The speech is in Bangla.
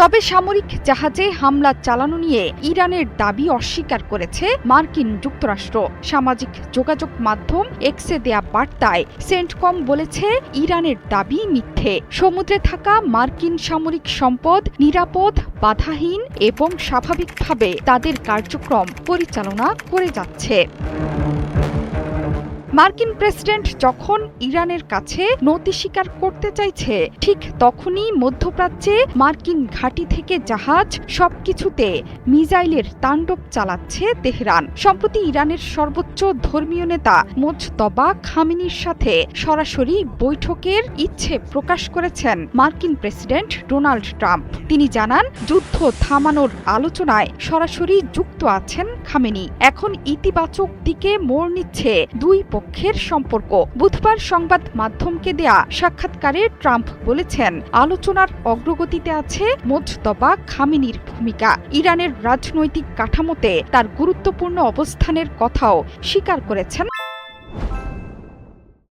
তবে সামরিক জাহাজে হামলা চালানো নিয়ে ইরানের দাবি অস্বীকার করেছে মার্কিন যুক্তরাষ্ট্র। সামাজিক যোগাযোগ মাধ্যম এক্সে দেয়া বার্তায় সেন্টকম বলেছে, ইরানের দাবি মিথ্যে। সমুদ্রে থাকা মার্কিন সামরিক সম্পদ নিরাপদ, বাধাহীন এবং স্বাভাবিকভাবে তাদের কার্যক্রম পরিচালনা করে যাচ্ছে। মার্কিন প্রেসিডেন্ট যখন ইরানের কাছে নতি স্বীকার করতে চাইছে, ঠিক তখনই মধ্যপ্রাচ্যে মার্কিন ঘাঁটি থেকে জাহাজ সবকিছুতে মিসাইলের তাণ্ডব চালাচ্ছে তেহরান। সম্প্রতি ইরানের সর্বোচ্চ ধর্মীয় নেতা মোজতবা খামেনির সাথে সরাসরি বৈঠকের ইচ্ছে প্রকাশ করেছেন মার্কিন প্রেসিডেন্ট ডোনাল্ড ট্রাম্প। তিনি জানান, যুদ্ধ থামানোর আলোচনায় সরাসরি যুক্ত আছেন খামেনি। এখন ইতিবাচক দিকে মোড় নিচ্ছে দুই পক্ষের সম্পর্ক। বুধবার সংবাদ মাধ্যমকে দেয়া সাক্ষাৎকারে ট্রাম্প বলেছেন, আলোচনার অগ্রগতিতে আছে মোজতবা খামেনির ভূমিকা। ইরানের রাজনৈতিক কাঠামোতে তার গুরুত্বপূর্ণ অবস্থানের কথাও স্বীকার করেছেন।